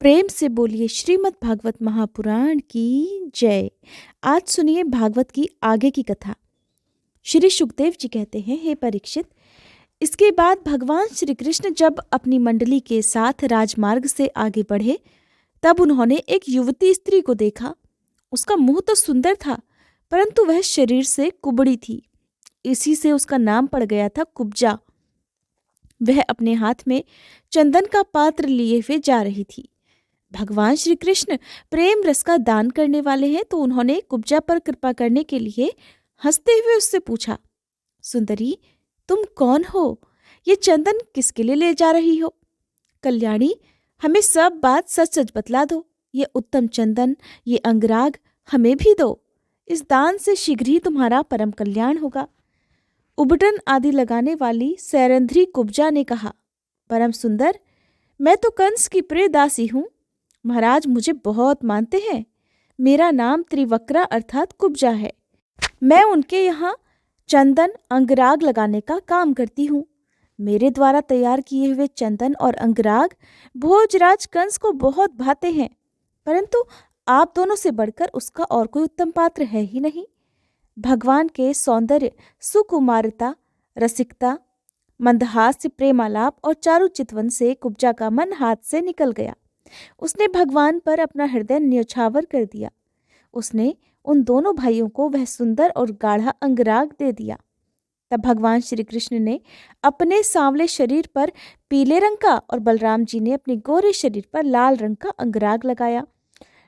प्रेम से बोलिए श्रीमद् भागवत महापुराण की जय। आज सुनिए भागवत की आगे की कथा। श्री सुखदेव जी कहते हैं, हे परीक्षित, इसके बाद भगवान श्री कृष्ण जब अपनी मंडली के साथ राजमार्ग से आगे बढ़े तब उन्होंने एक युवती स्त्री को देखा। उसका मुंह तो सुंदर था, परंतु वह शरीर से कुबड़ी थी। इसी से उसका नाम पड़ गया था कुब्जा। वह अपने हाथ में चंदन का पात्र लिए हुए जा रही थी। भगवान श्री कृष्ण प्रेम रस का दान करने वाले हैं, तो उन्होंने कुब्जा पर कृपा करने के लिए हंसते हुए उससे पूछा, सुंदरी, तुम कौन हो? ये चंदन किसके लिए ले जा रही हो? कल्याणी, हमें सब बात सच सच बतला दो। ये उत्तम चंदन, ये अंगराग हमें भी दो। इस दान से शीघ्र ही तुम्हारा परम कल्याण होगा। उबटन आदि लगाने वाली सैरंध्री कुब्जा ने कहा, परम सुंदर, मैं तो कंस की प्रिय दासी हूँ। महाराज मुझे बहुत मानते हैं। मेरा नाम त्रिवक्रा अर्थात कुब्जा है। मैं उनके यहाँ चंदन अंगराग लगाने का काम करती हूँ। मेरे द्वारा तैयार किए हुए चंदन और अंगराग भोजराज कंस को बहुत भाते हैं, परंतु आप दोनों से बढ़कर उसका और कोई उत्तम पात्र है ही नहीं। भगवान के सौंदर्य, सुकुमारता, रसिकता, मंदहास्य, प्रेमालाप और चारु चितवन से कुब्जा का मन हाथ से निकल गया। उसने भगवान पर अपना हृदय न्योछावर कर दिया। उसने उन दोनों भाइयों को वह सुंदर और गाढ़ा अंगराग दे दिया। तब भगवान श्री कृष्ण ने अपने सांवले शरीर पर पीले रंग का और बलराम जी ने अपने गोरे शरीर पर लाल रंग का अंगराग लगाया।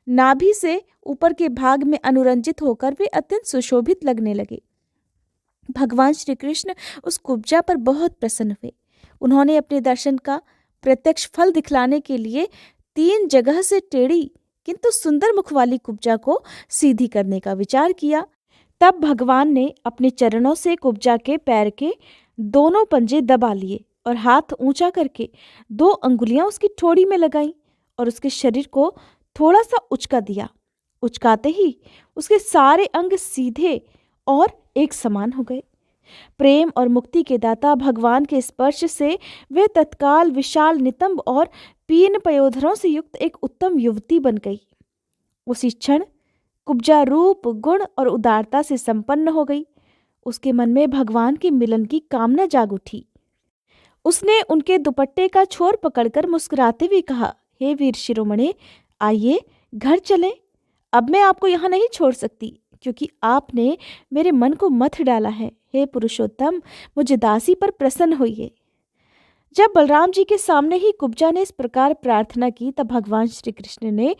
नाभि से ऊपर के भाग में अनुरंजित होकर वे अत्यंत सुशोभित लगने लगे। भगवान श्री कृष्ण उस कुब्जा पर बहुत प्रसन्न हुए। उन्होंने अपने दर्शन का प्रत्यक्ष फल दिखलाने के लिए 3 जगह से टेढ़ी किंतु सुंदर मुख वाली कुब्जा को सीधी करने का विचार किया। तब भगवान ने अपने चरणों से कुब्जा के पैर के दोनों पंजे दबा लिए और हाथ ऊंचा करके 2 अंगुलियां उसकी ठोड़ी में लगाईं और उसके शरीर को थोड़ा सा उचका दिया। उचकाते ही उसके सारे अंग सीधे और एक समान हो गए। प्रेम और मुक्ति के दाता भगवान के स्पर्श से वे तत्काल विशाल नितंब और पीन पयोधरों से युक्त एक उत्तम युवती बन गई। उसी क्षण कुब्जा रूप, गुण और उदारता से संपन्न हो गई। उसके मन में भगवान के मिलन की कामना जाग उठी। उसने उनके दुपट्टे का छोर पकड़कर मुस्कुराते हुए कहा, हे वीर शिरोमणे, आइए घर चलें। अब मैं आपको यहाँ नहीं छोड़ सकती, क्योंकि आपने मेरे मन को मथ डाला है। हे पुरुषोत्तम, मुझे दासी पर प्रसन्न होइए। जब बलराम जी के सामने ही कुब्जा ने इस प्रकार प्रार्थना की, तब भगवान श्री कृष्ण ने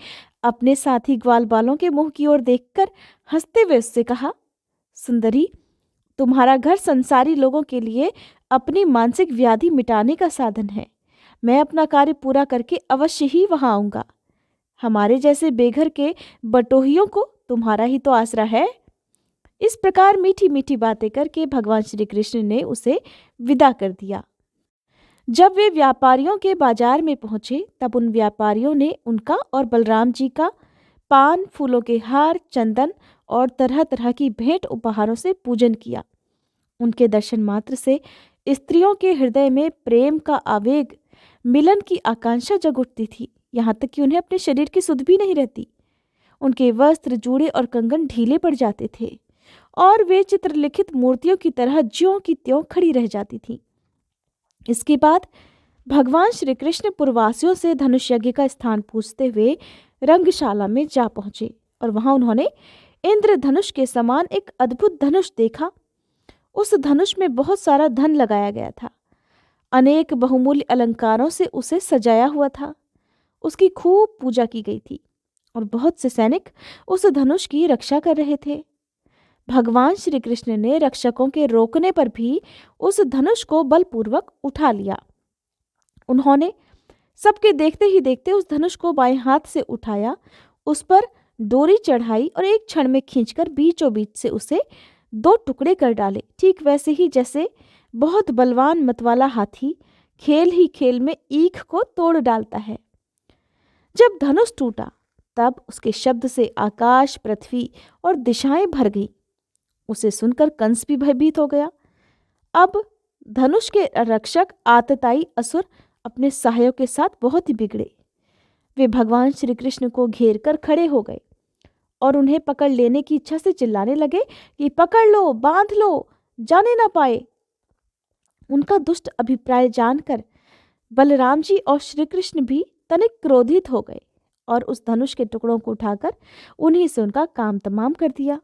अपने साथी ग्वाल बालों के मुंह की ओर देखकर हंसते हुए उससे कहा, सुंदरी, तुम्हारा घर संसारी लोगों के लिए अपनी मानसिक व्याधि मिटाने का साधन है। मैं अपना कार्य पूरा करके अवश्य ही वहां आऊंगा। हमारे जैसे बेघर के बटोहियों को तुम्हारा ही तो आसरा है। इस प्रकार मीठी मीठी बातें करके भगवान श्री कृष्ण ने उसे विदा कर दिया। जब वे व्यापारियों के बाजार में पहुंचे, तब उन व्यापारियों ने उनका और बलराम जी का पान, फूलों के हार, चंदन और तरह तरह की भेंट उपहारों से पूजन किया। उनके दर्शन मात्र से स्त्रियों के हृदय में प्रेम का आवेग, मिलन की आकांक्षा जग उठती थी। यहाँ तक कि उन्हें अपने शरीर की सुध भी नहीं रहती। उनके वस्त्र, जूड़े और कंगन ढीले पड़ जाते थे और वे चित्रलिखित मूर्तियों की तरह ज्यों की त्यों खड़ी रह जाती थीं। इसके बाद भगवान श्री कृष्ण पुरवासियों से धनुष यज्ञ का स्थान पूछते हुए रंगशाला में जा पहुंचे और वहां उन्होंने इंद्रधनुष के समान एक अद्भुत धनुष देखा। उस धनुष में बहुत सारा धन लगाया गया था। अनेक बहुमूल्य अलंकारों से उसे सजाया हुआ था। उसकी खूब पूजा की गई थी और बहुत से सैनिक उस धनुष की रक्षा कर रहे थे। भगवान श्री कृष्ण ने रक्षकों के रोकने पर भी उस धनुष को बलपूर्वक उठा लिया। उन्होंने सबके देखते ही देखते उस धनुष को बाएं हाथ से उठाया, उस पर डोरी चढ़ाई और एक क्षण में खींचकर बीचों बीच से उसे 2 टुकड़े कर डाले। ठीक वैसे ही जैसे बहुत बलवान मतवाला हाथी खेल ही खेल में ईख को तोड़ डालता है। जब धनुष टूटा, तब उसके शब्द से आकाश, पृथ्वी और दिशाएं भर गई। उसे सुनकर कंस भी भयभीत हो गया। अब धनुष के रक्षक आतताई असुर अपने सहायों के साथ बहुत ही बिगड़े। वे भगवान श्री कृष्ण को घेर कर खड़े हो गए और उन्हें पकड़ लेने की इच्छा से चिल्लाने लगे कि पकड़ लो, बांध लो, जाने ना पाए। उनका दुष्ट अभिप्राय जानकर बलराम जी और श्री कृष्ण भी तनिक क्रोधित हो गए और उस धनुष के टुकड़ों को उठाकर उन्हीं से उनका काम तमाम कर दिया।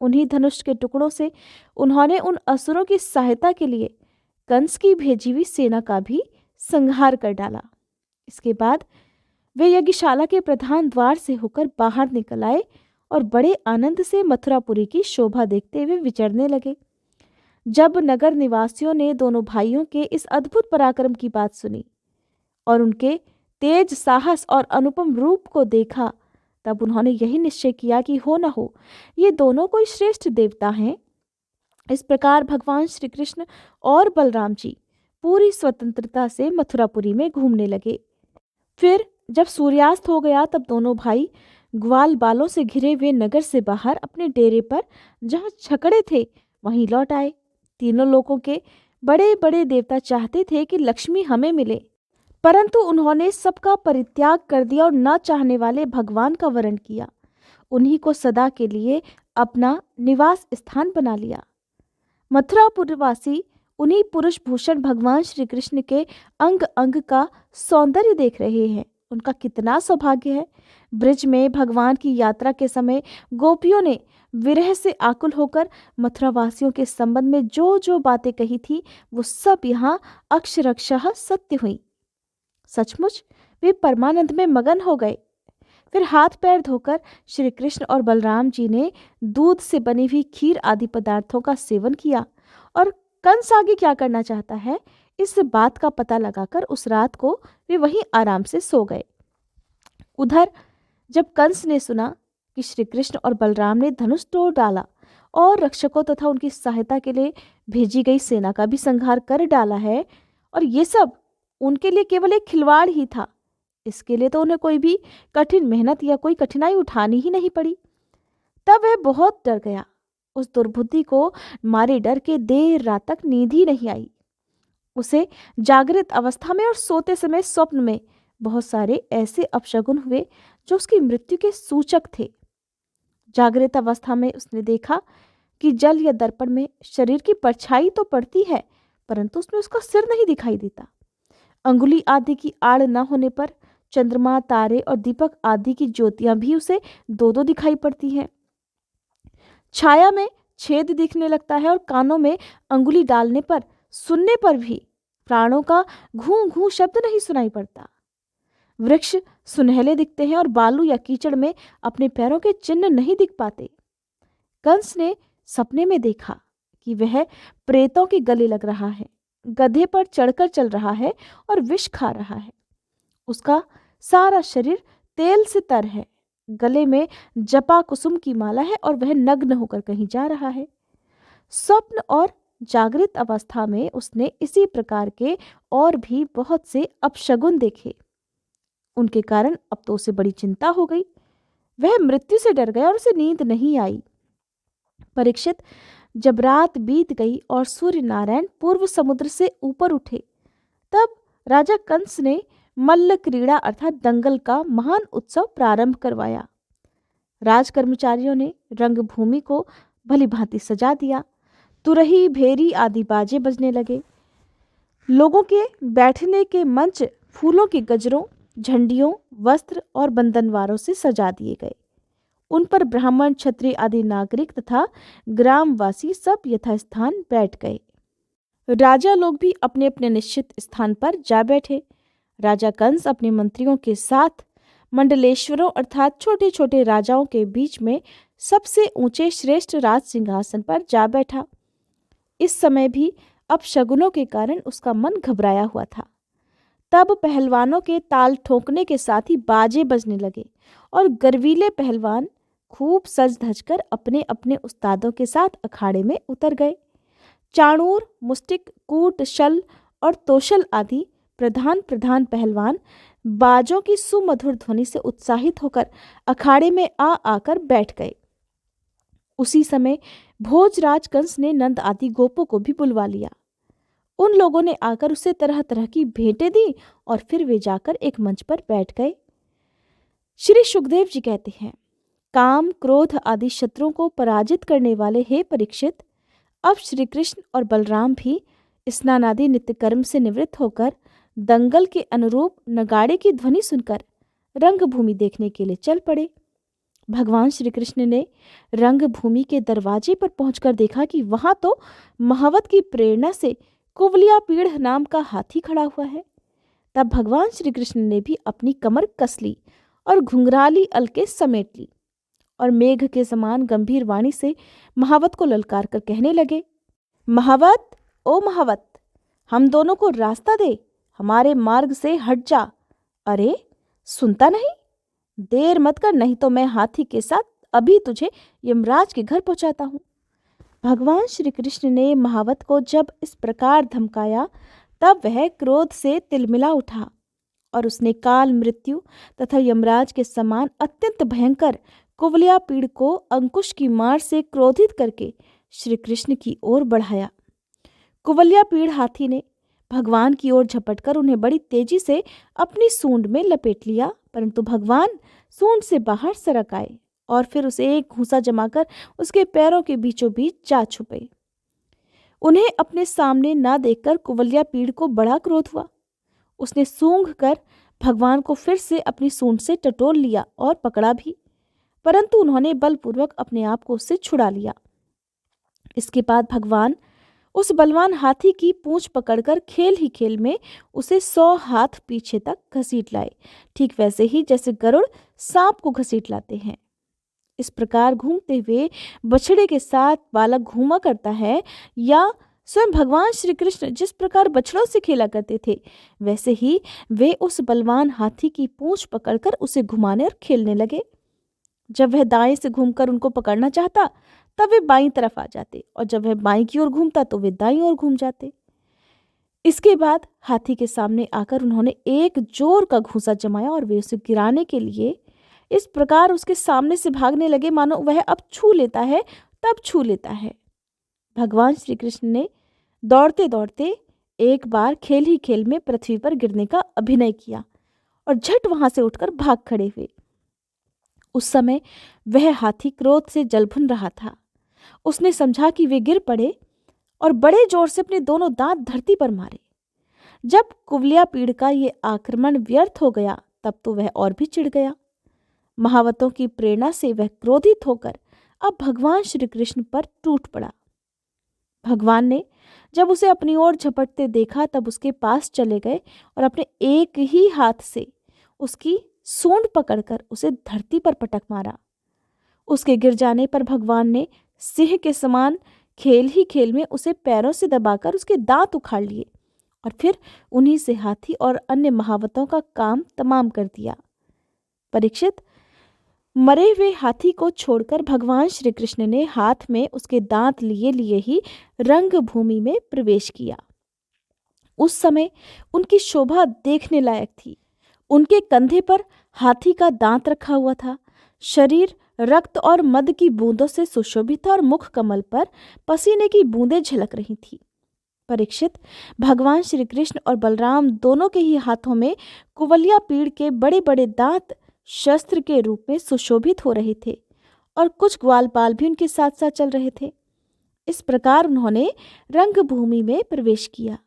उन्हीं धनुष के टुकड़ों से उन्होंने उन असुरों की सहायता के लिए कंस की भेजी हुई सेना का भी संहार कर डाला। इसके बाद वे यज्ञशाला के प्रधान द्वार से होकर बाहर निकल आए और बड़े आनंद से मथुरापुरी की शोभा देखते हुए विचरने लगे। जब नगर निवासियों ने दोनों भाइयों के इस अद्भुत पराक्रम की बात सुनी और उनके तेज साहस और अनुपम रूप को देखा, तब उन्होंने यही निश्चय किया कि हो न हो ये दोनों कोई श्रेष्ठ देवता हैं। इस प्रकार भगवान श्री कृष्ण और बलराम जी पूरी स्वतंत्रता से मथुरापुरी में घूमने लगे। फिर जब सूर्यास्त हो गया तब दोनों भाई ग्वाल बालों से घिरे हुए नगर से बाहर अपने डेरे पर जहाँ छकड़े थे वहीं लौट आए। तीनों लोगों के बड़े बड़े देवता चाहते थे कि लक्ष्मी हमें मिले, परंतु उन्होंने सबका परित्याग कर दिया और न चाहने वाले भगवान का वरण किया। उन्हीं को सदा के लिए अपना निवास स्थान बना लिया। मथुरापुरवासी उन्हीं पुरुष भूषण भगवान श्री कृष्ण के अंग अंग का सौंदर्य देख रहे हैं। उनका कितना सौभाग्य है। ब्रिज में भगवान की यात्रा के समय गोपियों ने विरह से आकुल होकर मथुरावासियों के संबंध में जो जो बातें कही थी वो सब यहाँ अक्षरशः सत्य हुई। सचमुच वे परमानंद में मगन हो गए। फिर हाथ पैर धोकर श्री कृष्ण और बलराम जी ने दूध से बनी हुई खीर आदि पदार्थों का सेवन किया और कंस आगे क्या करना चाहता है इस बात का पता लगाकर उस रात को वे वहीं आराम से सो गए। उधर जब कंस ने सुना कि श्री कृष्ण और बलराम ने धनुष तोड़ डाला और रक्षकों तथा उनकी सहायता के लिए भेजी गई सेना का भी संहार कर डाला है और ये सब उनके लिए केवल एक खिलवाड़ ही था, इसके लिए तो उन्हें कोई भी कठिन मेहनत या कोई कठिनाई उठानी ही नहीं पड़ी, तब वह बहुत डर गया। उस दुर्बुद्धि को मारे डर के देर रात तक नींद ही नहीं आई। उसे जागृत अवस्था में और सोते समय स्वप्न में बहुत सारे ऐसे अपशगुन हुए जो उसकी मृत्यु के सूचक थे। जागृत अवस्था में उसने देखा कि जल या दर्पण में शरीर की परछाई तो पड़ती है परंतु उसमें उसका सिर नहीं दिखाई देता। अंगुली आदि की आड़ न होने पर चंद्रमा, तारे और दीपक आदि की ज्योतियां भी उसे दो दो दिखाई पड़ती हैं। छाया में छेद दिखने लगता है और कानों में अंगुली डालने पर सुनने पर भी प्राणों का घूं घूं शब्द नहीं सुनाई पड़ता। वृक्ष सुनहले दिखते हैं और बालू या कीचड़ में अपने पैरों के चिन्ह नहीं दिख पाते। कंस ने सपने में देखा कि वह प्रेतों के गले लग रहा है, गधे पर चढ़कर चल रहा है और विष खा रहा है। उसका सारा शरीर तेल से तर है, गले में जपा कुसुम की माला है और वह नग्न होकर कहीं जा रहा है। स्वप्न और जागृत अवस्था में उसने इसी प्रकार के और भी बहुत से अपशगुन देखे। उनके कारण अब तो उसे बड़ी चिंता हो गई। वह मृत्यु से डर गया और उसे नींद नहीं आई। परीक्षित, जब रात बीत गई और सूर्य नारायण पूर्व समुद्र से ऊपर उठे, तब राजा कंस ने मल्ल क्रीड़ा अर्थात दंगल का महान उत्सव प्रारंभ करवाया। राज कर्मचारियों ने रंगभूमि को भली भांति सजा दिया। तुरही, भेरी आदि बाजे बजने लगे। लोगों के बैठने के मंच फूलों की गजरों, झंडियों, वस्त्र और बंधनवारों से सजा दिए गए। उन पर ब्राह्मण, क्षत्रिय आदि नागरिक तथा ग्रामवासी सब यथास्थान बैठ गए। राजा लोग भी अपने अपने निश्चित स्थान पर जा बैठे। राजा कंस अपने मंत्रियों के साथ मंडलेश्वरों अर्थात छोटे छोटे राजाओं के बीच में सबसे ऊंचे श्रेष्ठ राज सिंहासन पर जा बैठा। इस समय भी अपशगुनों के कारण उसका मन घबराया हुआ था। तब पहलवानों के ताल ठोकने के साथ ही बाजे बजने लगे और गर्वीले पहलवान खूब सज धज कर अपने अपने उस्तादों के साथ अखाड़े में उतर गए। चाणूर, मुष्टिक, कूट, शल और तोशल आदि प्रधान प्रधान पहलवान बाजों की सुमधुर ध्वनि से उत्साहित होकर अखाड़े में आ आकर बैठ गए। उसी समय भोजराज कंस ने नंद आदि गोपों को भी बुलवा लिया। उन लोगों ने आकर उसे तरह तरह की भेंटें दी और फिर वे जाकर एक मंच पर बैठ गए। श्री सुखदेव जी कहते हैं, काम क्रोध आदि शत्रुओं को पराजित करने वाले हे परीक्षित, अब श्री कृष्ण और बलराम भी स्नान आदि नित्य कर्म से निवृत्त होकर दंगल के अनुरूप नगाड़े की ध्वनि सुनकर रंगभूमि देखने के लिए चल पड़े। भगवान श्री कृष्ण ने रंगभूमि के दरवाजे पर पहुंचकर देखा कि वहां तो महावत की प्रेरणा से कुवलिया पीढ़ नाम का हाथी खड़ा हुआ है। तब भगवान श्री कृष्ण ने भी अपनी कमर कस ली और घुंघराली अलके समेट ली और मेघ के समान गंभीर वाणी से महावत को ललकार कर कहने लगे, महावत, ओ महावत, हम दोनों को रास्ता दे, हमारे मार्ग से हट जा। अरे सुनता नहीं? देर मत कर, नहीं तो मैं हाथी के साथ अभी तुझे यमराज के घर पहुंचाता हूं। भगवान श्री कृष्ण ने महावत को जब इस प्रकार धमकाया तब वह क्रोध से तिलमिला उठा और उसने काल, मृत्यु तथा यमराज के समान अत्यंत भयंकर कुवलिया पीड़ को अंकुश की मार से क्रोधित करके श्री कृष्ण की ओर बढ़ाया। कुवलिया पीड़ हाथी ने भगवान की ओर झपटकर उन्हें बड़ी तेजी से अपनी सूंड में लपेट लिया, परंतु भगवान सूंड से बाहर सरक आए और फिर उसे एक घूंसा जमाकर उसके पैरों के बीचों बीच जा छुपे। उन्हें अपने सामने ना देखकर कुवलिया पीड़ को बड़ा क्रोध हुआ। उसने सूंघ कर भगवान को फिर से अपनी सूंड से टटोल लिया और पकड़ा भी, परंतु उन्होंने बलपूर्वक अपने आप को उससे छुड़ा लिया। इसके बाद भगवान उस बलवान हाथी की पूंछ पकड़कर खेल ही खेल में उसे 100 हाथ पीछे तक घसीट लाए, ठीक वैसे ही जैसे गरुड़ सांप को घसीट लाते हैं। इस प्रकार घूमते हुए बछड़े के साथ बालक घूमा करता है, या स्वयं भगवान श्री कृष्ण जिस प्रकार बछड़ों से खेला करते थे, वैसे ही वे उस बलवान हाथी की पूंछ पकड़कर उसे घुमाने और खेलने लगे। जब वह दाएं से घूमकर उनको पकड़ना चाहता तब वे बाईं तरफ आ जाते, और जब वह बाईं की ओर घूमता तो वे दाईं ओर घूम जाते। इसके बाद हाथी के सामने आकर उन्होंने एक जोर का घूंसा जमाया और वे उसे गिराने के लिए इस प्रकार उसके सामने से भागने लगे मानो वह अब छू लेता है तब छू लेता है। भगवान श्री कृष्ण ने दौड़ते दौड़ते एक बार खेल ही खेल में पृथ्वी पर गिरने का अभिनय किया और झट वहां से उठकर भाग खड़े हुए। उस समय वह हाथी क्रोध से जलभुन रहा था। उसने समझा कि वे गिर पड़े और बड़े जोर से अपने दोनों दांत धरती पर मारे। जब कुवलिया पीड़ का ये आक्रमण व्यर्थ हो गया तब तो वह और भी चिढ़ गया। महावतों की प्रेरणा से वह क्रोधित होकर अब भगवान श्री कृष्ण पर टूट पड़ा। भगवान ने जब उसे अपनी ओर झपटते देखा तब उसके पास चले गए और अपने एक ही हाथ से उसकी सूंड पकड़कर उसे धरती पर पटक मारा। उसके गिर जाने पर भगवान ने सिंह के समान खेल ही खेल में उसे पैरों से दबाकर उसके दांत उखाड़ लिए और फिर उन्हीं से हाथी और अन्य महावतों का काम तमाम कर दिया। परीक्षित, मरे हुए हाथी को छोड़कर भगवान श्री कृष्ण ने हाथ में उसके दांत लिए लिए ही रंगभूमि में प्रवेश किया। उस समय उनकी शोभा देखने लायक थी। उनके कंधे पर हाथी का दांत रखा हुआ था, शरीर रक्त और मद की बूंदों से सुशोभित था और मुख कमल पर पसीने की बूंदें झलक रही थी। परीक्षित, भगवान श्री कृष्ण और बलराम दोनों के ही हाथों में कुवलिया पीड़ के बड़े बड़े दांत शस्त्र के रूप में सुशोभित हो रहे थे और कुछ ग्वालपाल भी उनके साथ साथ चल रहे थे। इस प्रकार उन्होंने रंगभूमि में प्रवेश किया।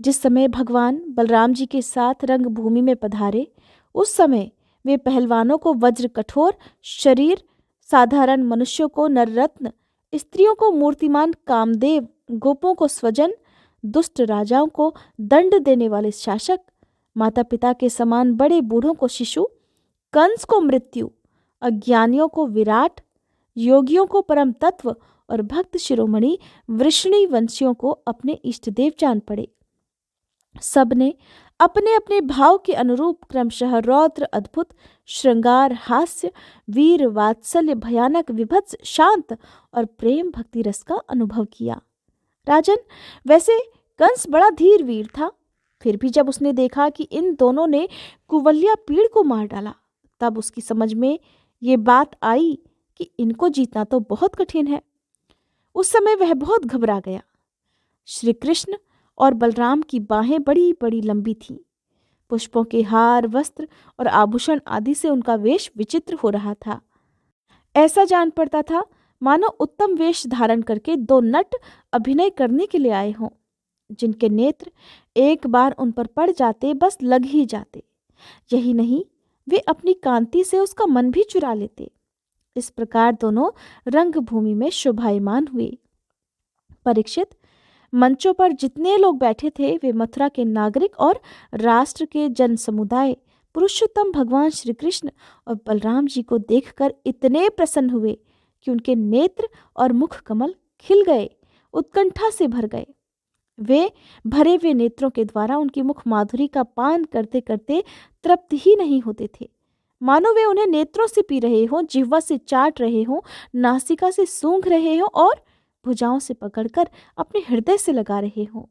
जिस समय भगवान बलराम जी के साथ रंगभूमि में पधारे उस समय वे पहलवानों को वज्र कठोर शरीर, साधारण मनुष्यों को नररत्न, स्त्रियों को मूर्तिमान कामदेव, गोपों को स्वजन, दुष्ट राजाओं को दंड देने वाले शासक, माता पिता के समान बड़े बूढ़ों को शिशु, कंस को मृत्यु, अज्ञानियों को विराट, योगियों को परम तत्व और भक्त शिरोमणि वृषणी वंशियों को अपने इष्टदेव जान पड़े। सबने अपने अपने भाव के अनुरूप क्रमशः रौद्र, अद्भुत, श्रृंगार, हास्य, वीर, वात्सल्य, भयानक, विभत्स, शांत और प्रेम भक्ति रस का अनुभव किया। राजन, वैसे कंस बड़ा धीर वीर था, फिर भी जब उसने देखा कि इन दोनों ने कुवलिया पीड़ को मार डाला तब उसकी समझ में ये बात आई कि इनको जीतना तो बहुत कठिन है। उस समय वह बहुत घबरा गया। श्री कृष्ण और बलराम की बाहें बड़ी बड़ी लंबी थीं। पुष्पों के हार, वस्त्र और आभूषण आदि से उनका वेश विचित्र हो रहा था। ऐसा जान पड़ता था मानो उत्तम वेश धारण करके दो नट अभिनय करने के लिए आए हों, जिनके नेत्र एक बार उन पर पड़ जाते बस लग ही जाते। यही नहीं, वे अपनी कांति से उसका मन भी चुरा लेते। इस प्रकार दोनों रंगभूमि में शोभायमान हुए। परीक्षित, मंचों पर जितने लोग बैठे थे वे मथुरा के नागरिक और राष्ट्र के जन समुदाय पुरुषोत्तम भगवान श्री कृष्ण और बलराम जी को देखकर इतने प्रसन्न हुए कि उनके नेत्र और मुख कमल खिल गए, उत्कंठा से भर गए। वे भरे हुए नेत्रों के द्वारा उनकी मुख माधुरी का पान करते करते तृप्त ही नहीं होते थे, मानो वे उन्हें नेत्रों से पी रहे हों, जिह्वा से चाट रहे हों, नासिका से सूंघ रहे हों और भुजाओं से पकड़कर अपने हृदय से लगा रहे हों।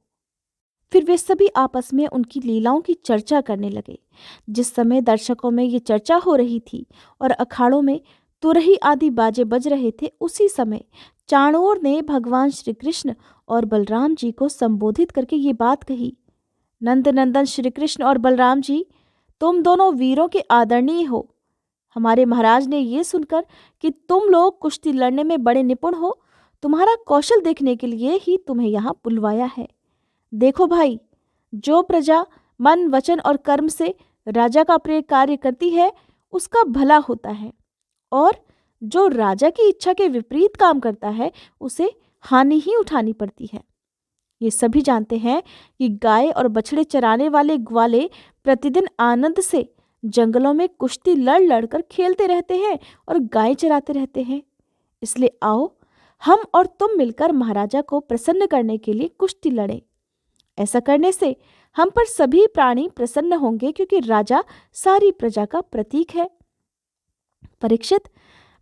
फिर वे सभी आपस में उनकी लीलाओं की चर्चा करने लगे। जिस समय दर्शकों में ये चर्चा हो रही थी और अखाड़ों में तुरही आदि बाजे बज रहे थे, उसी समय चाणूर ने भगवान श्री कृष्ण और बलराम जी को संबोधित करके ये बात कही। नंद नंदन श्री कृष्ण और बलराम जी, तुम दोनों वीरों के आदरणीय हो। हमारे महाराज ने ये सुनकर कि तुम लोग कुश्ती लड़ने में बड़े निपुण हो, तुम्हारा कौशल देखने के लिए ही तुम्हें यहाँ बुलवाया है। देखो भाई, जो प्रजा मन, वचन और कर्म से राजा का प्रिय कार्य करती है उसका भला होता है, और जो राजा की इच्छा के विपरीत काम करता है उसे हानि ही उठानी पड़ती है। ये सभी जानते हैं कि गाय और बछड़े चराने वाले ग्वाले प्रतिदिन आनंद से जंगलों में कुश्ती लड़ लड़कर खेलते रहते हैं और गाय चराते रहते हैं। इसलिए आओ, हम और तुम मिलकर महाराजा को प्रसन्न करने के लिए कुश्ती लड़ें। ऐसा करने से हम पर सभी प्राणी प्रसन्न होंगे, क्योंकि राजा सारी प्रजा का प्रतीक है। परीक्षित,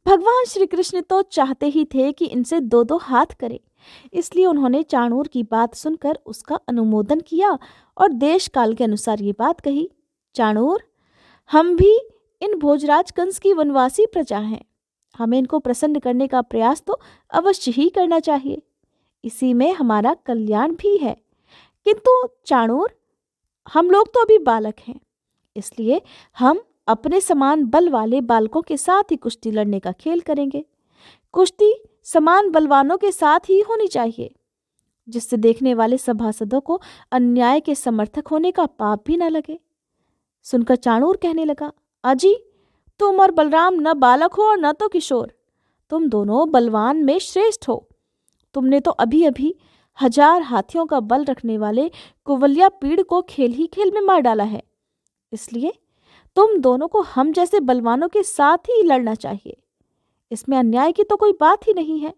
भगवान श्री कृष्ण तो चाहते ही थे कि इनसे दो दो हाथ करें, इसलिए उन्होंने चाणूर की बात सुनकर उसका अनुमोदन किया और देश काल के अनुसार ये बात कही। चाणूर, हम भी इन भोजराज कंस की वनवासी प्रजा हैं। हमें इनको प्रसन्न करने का प्रयास तो अवश्य ही करना चाहिए, इसी में हमारा कल्याण भी है। किंतु चाणूर, हम लोग तो अभी बालक हैं, इसलिए हम अपने समान बल वाले बालकों के साथ ही कुश्ती लड़ने का खेल करेंगे। कुश्ती समान बलवानों के साथ ही होनी चाहिए, जिससे देखने वाले सभासदों को अन्याय के समर्थक होने का पाप भी न लगे। सुनकर चाणूर कहने लगा, अजी, तुम और बलराम न बालक हो और न तो किशोर, तुम दोनों बलवान में श्रेष्ठ हो। तुमने तो अभी अभी 1000 हाथियों का बल रखने वाले कुवलिया पीड़ को खेल ही खेल में मार डाला है, इसलिए तुम दोनों को हम जैसे बलवानों के साथ ही लड़ना चाहिए। इसमें अन्याय की तो कोई बात ही नहीं है।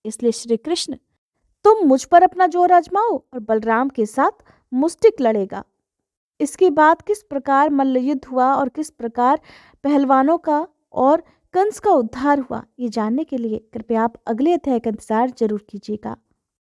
इसलिए श्री कृष्ण, तुम मुझ पर अपना जोर आजमाओ और बलराम के साथ मुष्टिक लड़ेगा। इसके बाद किस प्रकार मल्लयुद्ध हुआ और किस प्रकार पहलवानों का और कंस का उद्धार हुआ, ये जानने के लिए कृपया आप अगले अध्याय का इंतजार जरूर कीजिएगा।